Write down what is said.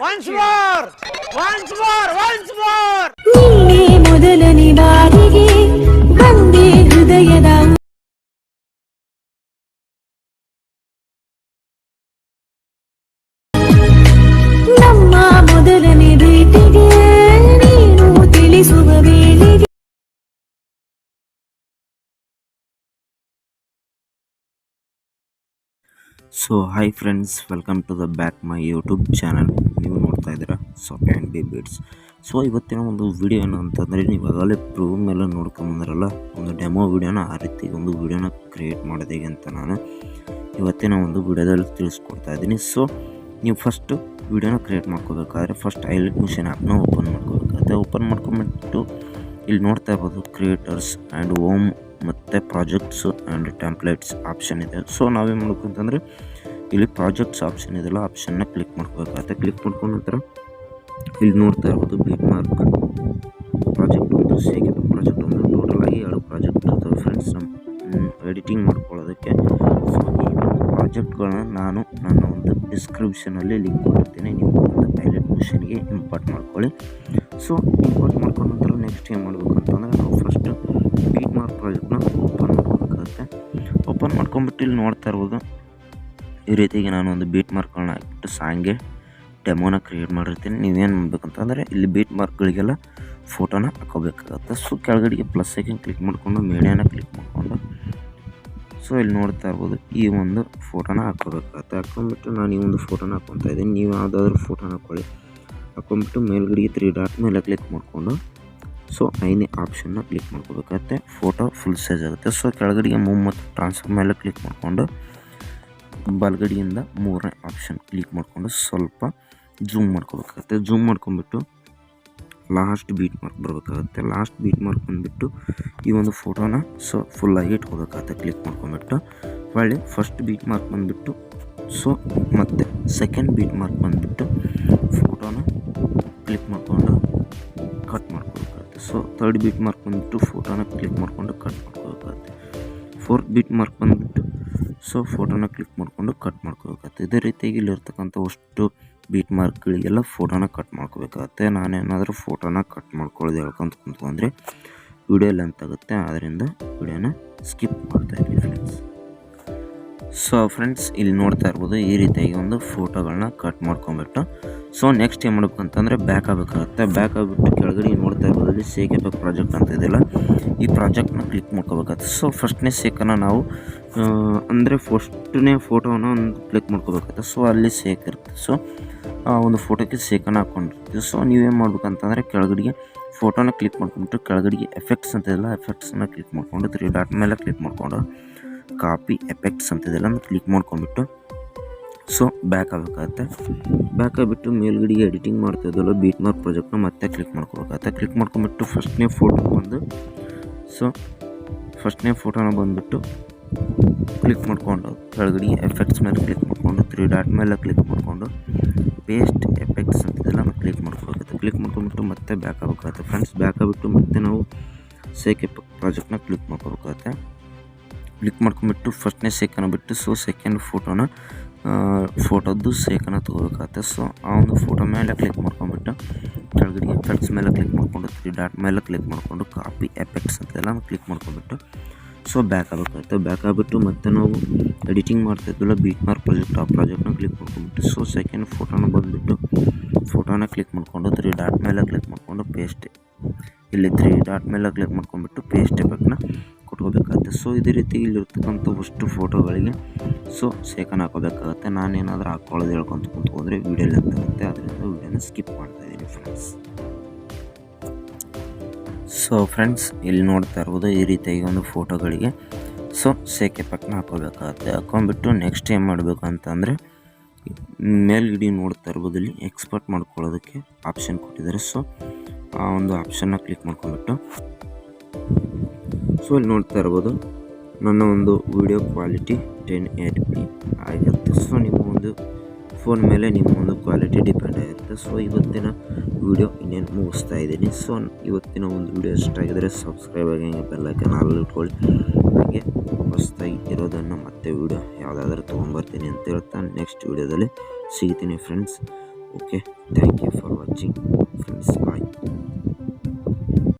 once more ನೀನೇ ಮೊದಲನೇ ಬಾರಿಗೆ ಬಂದೆ ಹೃದಯದ ನಮ್ಮ ಮೊದಲನೇ ಭೇಟಿಗೆ ನೀನು ತಿಳಿಸುವ ವೇಳೆಗೆ so hi friends, welcome to the back my YouTube channel. ನೀವು ನೋಡ್ತಾ ಇದ್ದೀರಾ 𝗡𝗢𝗧𝗘 BEATZ. ಸೊ ಇವತ್ತಿನ ಒಂದು ವಿಡಿಯೋ ಏನು ಅಂತಂದರೆ, ನೀವು ಆಗಲೇ ಪ್ರೂವ್ ಮೇಲೆ ನೋಡ್ಕೊಂಬಂದ್ರಲ್ಲ ಒಂದು ಡೆಮೋ ವಿಡಿಯೋನ, ಆ ರೀತಿ ಒಂದು ವಿಡಿಯೋನ ಕ್ರಿಯೇಟ್ ಮಾಡೋದು ಹೇಗೆ ಅಂತ ನಾನು ಇವತ್ತಿನ ಒಂದು ವಿಡಿಯೋದಲ್ಲಿ ತಿಳಿಸ್ಕೊಡ್ತಾ ಇದ್ದೀನಿ. ಸೊ ನೀವು ಫಸ್ಟು ವಿಡಿಯೋನ ಕ್ರಿಯೇಟ್ ಮಾಡ್ಕೋಬೇಕಾದ್ರೆ ಫಸ್ಟ್ 𝗓𝗓𝗓 ಆ್ಯಪ್ನ ಓಪನ್ ಮಾಡ್ಕೋಬೇಕಾಗುತ್ತೆ. ಓಪನ್ ಮಾಡ್ಕೊಂಬಿಟ್ಟು ಇಲ್ಲಿ ನೋಡ್ತಾ ಇರ್ಬೋದು ಕ್ರಿಯೇಟರ್ಸ್ ಆ್ಯಂಡ್ ಹೋಮ್ ಮತ್ತು ಪ್ರಾಜೆಕ್ಟ್ಸು ಆ್ಯಂಡ್ ಟೆಂಪ್ಲೇಟ್ಸ್ ಆಪ್ಷನ್ ಇದೆ. ಸೊ ನಾವೇನು ಮಾಡಬೇಕು ಅಂತಂದರೆ, ಇಲ್ಲಿ ಪ್ರಾಜೆಕ್ಟ್ಸ್ ಆಪ್ಷನ್ ಇದೆಲ್ಲ, ಆಪ್ಷನ್ನ ಕ್ಲಿಕ್ ಮಾಡ್ಕೋಬೇಕಾಗುತ್ತೆ. ಕ್ಲಿಕ್ ಮಾಡ್ಕೊಂಡ ನಂತರ ಇಲ್ಲಿ ನೋಡ್ತಾ ಇರ್ಬೋದು ಬೀಟ್ ಮಾರ್ಕ್ ಪ್ರಾಜೆಕ್ಟ್ ಒಂದು, shakeeffect ಪ್ರಾಜೆಕ್ಟ್ ಒಂದು, ಟೋಟಲಾಗಿ 2 ಪ್ರಾಜೆಕ್ಟ್ ಇರ್ತವೆ ಫ್ರೆಂಡ್ಸ್ ನಮ್ಮ ಎಡಿಟಿಂಗ್ ಮಾಡ್ಕೊಳ್ಳೋದಕ್ಕೆ. ಸೊ ಈ ಒಂದು ಪ್ರಾಜೆಕ್ಟ್ಗಳನ್ನ ನಾನು ನನ್ನ ಒಂದು ಡಿಸ್ಕ್ರಿಪ್ಷನಲ್ಲಿ ಲಿಂಕ್ ಕೊಟ್ಟಿರ್ತೀನಿ, ನೀವು ಒಂದು 𝗓𝗓𝗓ಗೆ ಇಂಪೋರ್ಟ್ ಮಾಡ್ಕೊಳ್ಳಿ. ಸೊ ಇಂಪೋರ್ಟ್ ಮಾಡ್ಕೊಂಡ ನಂತರ ನೆಕ್ಸ್ಟ್ ಏನು ಮಾಡಬೇಕು ಅಂತಂದರೆ, ನಾವು ಫಸ್ಟು ಬೀಟ್ ಮಾರ್ಕ್ ಪ್ರಾಜೆಕ್ಟ್ನ ಓಪನ್ ಮಾಡ್ಕೋಬೇಕಾಗುತ್ತೆ. ಓಪನ್ ಮಾಡ್ಕೊಂಬಿಟ್ಟು ಇಲ್ಲಿ ನೋಡ್ತಾ ಇರ್ಬೋದು ಈ ರೀತಿಗೆ ನಾನು ಒಂದು ಬೀಟ್ ಮಾರ್ಕ್ಗಳನ್ನ ಹಾಕಿಬಿಟ್ಟು ಸಾಂಗ್ಗೆ ಡೆಮೋನ ಕ್ರಿಯೇಟ್ ಮಾಡಿರ್ತೀನಿ. ನೀವೇನು ಮಾಡಬೇಕಂತಂದರೆ, ಇಲ್ಲಿ ಬೀಟ್ ಮಾರ್ಕ್ಗಳಿಗೆಲ್ಲ ಫೋಟೋನ ಹಾಕೋಬೇಕಾಗುತ್ತೆ. ಸೊ ಕೆಳಗಡೆಗೆ ಪ್ಲಸ್ ಐಕನ್ ಕ್ಲಿಕ್ ಮಾಡಿಕೊಂಡು ಮೀಡಿಯಾನ ಕ್ಲಿಕ್ ಮಾಡಿಕೊಂಡು ಸೊ ಇಲ್ಲಿ ನೋಡ್ತಾ ಇರ್ಬೋದು ಈ ಒಂದು ಫೋಟೋನ ಹಾಕೋಬೇಕಾಗುತ್ತೆ. ಹಾಕೊಂಡ್ಬಿಟ್ಟು ನಾನು ಈ ಒಂದು ಫೋಟೋನ ಹಾಕ್ಕೊತಾ ಇದ್ದೀನಿ. ನೀವು ಯಾವುದಾದ್ರೂ ಫೋಟೋನ ಹಾಕ್ಕೊಳ್ಳಿ. ಹಾಕೊಂಡ್ಬಿಟ್ಟು ಮೇಲ್ಗಡೆಗೆ 3 ಡಾಟ್ ಮೇಲೆ ಕ್ಲಿಕ್ ಮಾಡಿಕೊಂಡು ಸೊ 5ನೇ ಆಪ್ಷನ್ನ ಕ್ಲಿಕ್ ಮಾಡ್ಕೋಬೇಕಾಗುತ್ತೆ. ಫೋಟೋ ಫುಲ್ ಸೈಜ್ ಆಗುತ್ತೆ. ಸೊ ಕೆಳಗಡೆಗೆ ಮೂವ್ ಮತ್ತು ಟ್ರಾನ್ಸ್ಫರ್ ಮೇಲೆ ಕ್ಲಿಕ್ ಮಾಡಿಕೊಂಡು ಬಲಗಡೆಯಿಂದ 3ನೇ ಆಪ್ಷನ್ ಕ್ಲಿಕ್ ಮಾಡಿಕೊಂಡು ಸ್ವಲ್ಪ ಜೂಮ್ ಮಾಡ್ಕೋಬೇಕಾಗುತ್ತೆ. ಜೂಮ್ ಮಾಡ್ಕೊಂಡ್ಬಿಟ್ಟು ಲಾಸ್ಟ್ ಬೀಟ್ ಮಾರ್ಕ್ ಬರಬೇಕಾಗುತ್ತೆ. ಲಾಸ್ಟ್ ಬೀಟ್ ಮಾರ್ಕ್ ಬಂದುಬಿಟ್ಟು ಈ ಒಂದು ಫೋಟೋನ ಸೊ ಫುಲ್ಲಾಗಿ ಇಟ್ಕೋಬೇಕಾಗುತ್ತೆ. ಕ್ಲಿಕ್ ಮಾಡ್ಕೊಂಡ್ಬಿಟ್ಟು ಒಳ್ಳೆ ಫಸ್ಟ್ ಬೀಟ್ ಮಾರ್ಕ್ ಬಂದುಬಿಟ್ಟು ಸೊ ಮತ್ತು ಸೆಕೆಂಡ್ ಬೀಟ್ ಮಾರ್ಕ್ ಬಂದುಬಿಟ್ಟು ಫೋಟೋನ ಕ್ಲಿಕ್ ಮಾಡಿಕೊಂಡು ಕಟ್ ಮಾಡ್ಕೋಬೇಕಾಗುತ್ತೆ. ಸೊ 3rd ಬೀಟ್ ಮಾರ್ಕ್ ಬಂದುಬಿಟ್ಟು ಫೋಟೋನ ಕ್ಲಿಕ್ ಮಾಡಿಕೊಂಡು ಕಟ್ ಮಾಡ್ಕೋಬೇಕಾಗುತ್ತೆ. 4th ಬೀಟ್ ಮಾರ್ಕ್ ಬಂದುಬಿಟ್ಟು ಸೊ ಫೋಟೋನ ಕ್ಲಿಕ್ ಮಾಡಿಕೊಂಡು ಕಟ್ ಮಾಡ್ಕೋಬೇಕಾಗುತ್ತೆ. ಇದೇ ರೀತಿಯಾಗಿ ಇಲ್ಲಿರ್ತಕ್ಕಂಥ ಅಷ್ಟು ಬೀಟ್ ಮಾರ್ಕ್ಗಳಿಗೆಲ್ಲ ಫೋಟೋನ ಕಟ್ ಮಾಡ್ಕೋಬೇಕಾಗುತ್ತೆ. ನಾನೇನಾದರೂ ಫೋಟೋನ ಕಟ್ ಮಾಡ್ಕೊಳ್ಳೋದು ಹೇಳ್ಕೊಂತ ಕುಂತ್ಕೊಂಡ್ರೆ ವಿಡಿಯೋ ಲೆಂತ್ ಆಗುತ್ತೆ, ಆದ್ದರಿಂದ ವಿಡಿಯೋನ ಸ್ಕಿಪ್ ಮಾಡ್ತಾಯಿದ್ದೀನಿ ಫ್ರೆಂಡ್ಸ್. ಸೊ ಫ್ರೆಂಡ್ಸ್ ಇಲ್ಲಿ ನೋಡ್ತಾ ಇರ್ಬೋದು ಈ ರೀತಿಯಾಗಿ ಒಂದು ಫೋಟೋಗಳನ್ನ ಕಟ್ ಮಾಡ್ಕೊಂಬಿಟ್ಟು ಸೊ ನೆಕ್ಸ್ಟ್ ಏನು ಮಾಡ್ಬೇಕು ಅಂತಂದರೆ ಬ್ಯಾಕ್ ಆಗಬೇಕಾಗುತ್ತೆ. ಬ್ಯಾಕ್ ಆಗಿಬಿಟ್ಟು ಕೆಳಗಡೆ ನೋಡ್ತಾ ಇರ್ಬೋದು ಅಲ್ಲಿ shakeeffect ಪ್ರಾಜೆಕ್ಟ್ ಅಂತ ಇದೆಯಲ್ಲ, ಈ ಪ್ರಾಜೆಕ್ಟ್ನ ಕ್ಲಿಕ್ ಮಾಡ್ಕೋಬೇಕಾಗುತ್ತೆ. ಸೊ ಫಸ್ಟ್ನೇ ಶೇಕನ್ನು ನಾವು ಅಂದರೆ ಫಸ್ಟ್ನೇ ಫೋಟೋನ ಒಂದು ಕ್ಲಿಕ್ ಮಾಡ್ಕೋಬೇಕಾಗುತ್ತೆ. ಸೊ ಅಲ್ಲಿ ಶೇಕ್ ಇರುತ್ತೆ. ಸೊ ಆ ಒಂದು ಫೋಟೋಕ್ಕೆ ಶೇಕನ್ನು ಹಾಕ್ಕೊಂಡಿರ್ತೀವಿ. ಸೊ ನೀವೇನು ಮಾಡ್ಬೇಕಂತಂದರೆ, ಕೆಳಗಡೆಗೆ ಫೋಟೋನ ಕ್ಲಿಕ್ ಮಾಡ್ಕೊಂಬಿಟ್ಟು ಕೆಳಗಡೆಗೆ ಎಫೆಕ್ಟ್ಸ್ ಅಂತ ಇದೆಯಲ್ಲ, ಎಫೆಕ್ಟ್ಸನ್ನು ಕ್ಲಿಕ್ ಮಾಡಿಕೊಂಡು 3 ಡಾಟ್ ಮೇಲೆ ಕ್ಲಿಕ್ ಮಾಡಿಕೊಂಡು ಕಾಪಿ ಎಫೆಕ್ಟ್ಸ್ ಅಂತಿದೆಲ್ಲ ಕ್ಲಿಕ್ ಮಾಡ್ಕೊಂಬಿಟ್ಟು ಸೊ ಬ್ಯಾಕ್ ಆಗಬೇಕಾಗುತ್ತೆ. ಬ್ಯಾಕ್ ಆಗಿಬಿಟ್ಟು ಮೇಲ್ಗಡೆಗೆ ಎಡಿಟಿಂಗ್ ಮಾಡ್ತಾಯಿದ್ದಲ್ಲ ಬೀಟ್ ಮಾರ್ಕ್ ಪ್ರಾಜೆಕ್ಟ್ನ ಮತ್ತೆ ಕ್ಲಿಕ್ ಮಾಡ್ಕೋಬೇಕಾಗುತ್ತೆ. ಕ್ಲಿಕ್ ಮಾಡ್ಕೊಂಬಿಟ್ಟು ಫಸ್ಟ್ನೇ ಫೋಟೋ ಬಂದು ಸೊ ಫಸ್ಟ್ನೇ ಫೋಟೋನ ಬಂದುಬಿಟ್ಟು ಕ್ಲಿಕ್ ಮಾಡಿಕೊಂಡು ಕೆಳಗಡೆಗೆ ಎಫೆಕ್ಟ್ಸ್ ಮೇಲೆ ಕ್ಲಿಕ್ ಮಾಡಿಕೊಂಡು 3 ಡಾಟ್ ಮೇಲೆ ಕ್ಲಿಕ್ ಮಾಡಿಕೊಂಡು ಪೇಸ್ಟ್ ಎಫೆಕ್ಟ್ಸ್ ಅಂತಿದೆಲ್ಲ ಕ್ಲಿಕ್ ಮಾಡ್ಕೋಬೇಕಾಗುತ್ತೆ. ಕ್ಲಿಕ್ ಮಾಡ್ಕೊಂಬಿಟ್ಟು ಮತ್ತೆ ಬ್ಯಾಕ್ ಆಗಬೇಕಾಗುತ್ತೆ ಫ್ರೆಂಡ್ಸ್. ಬ್ಯಾಕ್ ಆಗಿಬಿಟ್ಟು ಮತ್ತೆ ನಾವು shakeeffect ಪ್ರಾಜೆಕ್ಟ್ನ ಕ್ಲಿಕ್ ಮಾಡ್ಕೋಬೇಕಾಗುತ್ತೆ. ಕ್ಲಿಕ್ ಮಾಡ್ಕೊಂಬಿಟ್ಟು ಫಸ್ಟ್ನೇ ಶೇಕನ್ನು ಬಿಟ್ಟು ಸೊ ಸೆಕೆಂಡ್ ಫೋಟೋದ್ದು ಶೇಕನ್ನು ತೊಗೋಬೇಕಾಗುತ್ತೆ. ಸೊ ಆ ಒಂದು ಫೋಟೋ ಮೇಲೆ ಕ್ಲಿಕ್ ಮಾಡ್ಕೊಂಬಿಟ್ಟು ಕೆಳಗಡೆ ಎಫೆಕ್ಟ್ಸ್ ಮೇಲೆ ಕ್ಲಿಕ್ ಮಾಡಿಕೊಂಡು 3 ಡಾಟ್ ಮೇಲೆ ಕ್ಲಿಕ್ ಮಾಡಿಕೊಂಡು ಕಾಪಿ ಎಫೆಕ್ಟ್ಸ್ ಅಂತೆಲ್ಲ ಕ್ಲಿಕ್ ಮಾಡ್ಕೊಂಬಿಟ್ಟು ಸೊ ಬ್ಯಾಕ್ ಆಗಬೇಕಾಗುತ್ತೆ. ಬ್ಯಾಕ್ ಆಗಿಬಿಟ್ಟು ಮತ್ತೆ ನಾವು ಎಡಿಟಿಂಗ್ ಮಾಡ್ತಾಯಿದ್ವಲ್ಲ ಬೀಟ್ ಮಾರ್ಕ್ ಪ್ರಾಜೆಕ್ಟ್, ಆ ಪ್ರಾಜೆಕ್ಟ್ನ ಕ್ಲಿಕ್ ಮಾಡ್ಕೊಂಬಿಟ್ಟು ಸೊ ಸೆಕೆಂಡ್ ಫೋಟೋನ ಬಂದುಬಿಟ್ಟು ಫೋಟೋನ ಕ್ಲಿಕ್ ಮಾಡಿಕೊಂಡು 3 ಡಾಟ್ ಮೇಲೆ ಕ್ಲಿಕ್ ಮಾಡಿಕೊಂಡು ಪೇಸ್ಟ್, ಇಲ್ಲಿ 3 ಡಾಟ್ ಮೇಲೆ ಕ್ಲಿಕ್ ಮಾಡ್ಕೊಂಬಿಟ್ಟು ಪೇಸ್ಟ್ ಎಫೆಕ್ಟ್ನ ಕೊಟ್ಕೋಬೇಕಾಗುತ್ತೆ. ಸೊ ಇದೇ ರೀತಿ ಇಲ್ಲಿರ್ತಕ್ಕಂಥ ಅಷ್ಟು ಫೋಟೋಗಳಿಗೆ ಸೊ ಶೇಕನ್ನು ಹಾಕೋಬೇಕಾಗುತ್ತೆ. ನಾನೇನಾದರೂ ಹಾಕ್ಕೊಳ್ಳೋದು ಹೇಳ್ಕೊಂತ ಕುಂತ್ಕೊಂಡ್ರೆ ವೀಡಿಯೋ ಲೆಂತ್ ಆಗುತ್ತೆ, ಅದರಿಂದ ವೀಡಿಯೋನ ಸ್ಕಿಪ್ ಮಾಡ್ತಾಯಿದ್ದೀನಿ ಫ್ರೆಂಡ್ಸ್. ಸೊ ಫ್ರೆಂಡ್ಸ್ ಇಲ್ಲಿ ನೋಡ್ತಾ ಇರ್ಬೋದು ಈ ರೀತಿಯಾಗಿ ಒಂದು ಫೋಟೋಗಳಿಗೆ ಸೊ shakeeffectನ ಹಾಕೋಬೇಕಾಗುತ್ತೆ. ಹಾಕೊಂಡ್ಬಿಟ್ಟು ನೆಕ್ಸ್ಟ್ ಏನು ಮಾಡಬೇಕು ಅಂತಂದರೆ, ಮೇಲ್ಗಡೆ ನೋಡ್ತಾ ಇರ್ಬೋದು ಇಲ್ಲಿ ಎಕ್ಸ್ಪೋರ್ಟ್ ಮಾಡ್ಕೊಳ್ಳೋದಕ್ಕೆ ಆಪ್ಷನ್ ಕೊಟ್ಟಿದ್ದಾರೆ. ಸೊ ಆ ಒಂದು ಆಪ್ಷನ್ನ ಕ್ಲಿಕ್ ಮಾಡ್ಕೊಂಬಿಟ್ಟು ಸೊ ಇಲ್ಲಿ ನೋಡ್ತಾ ಇರ್ಬೋದು ನನ್ನ ಒಂದು ವಿಡಿಯೋ ಕ್ವಾಲಿಟಿ 1080p ಆಗಿರುತ್ತೆ. ಸೊ ನಿಮ್ಮ ಒಂದು ಫೋನ್ ಮೇಲೆ ನಿಮ್ಮ ಒಂದು ಕ್ವಾಲಿಟಿ ಡಿಪೆಂಡ್ ಆಗಿರುತ್ತೆ. ಸೊ ಇವತ್ತಿನ ವಿಡಿಯೋ ಇನ್ನೇನು ಮುಗಿಸ್ತಾ ಇದ್ದೀನಿ. ಸೊ ಇವತ್ತಿನ ಒಂದು ವಿಡಿಯೋ ಇಷ್ಟಾಗಿದ್ದರೆ ಸಬ್ಸ್ಕ್ರೈಬ್ ಆಗಿ ಹಂಗೆ ಬೆಲ್ ಐಕಾನ್ ಆಲ್ ಇಟ್ಕೊಳ್ಳಿ. ಹಾಗೆ ಹೊಸದಾಗಿ ಇರೋದನ್ನು ಮತ್ತೆ ವಿಡಿಯೋ ಯಾವುದಾದ್ರೂ ತೊಗೊಂಬರ್ತೀನಿ ಅಂತ ಹೇಳ್ತಾ ನೆಕ್ಸ್ಟ್ ವಿಡಿಯೋದಲ್ಲಿ ಸಿಗ್ತೀನಿ friends. Okay, thank you for watching friends, bye.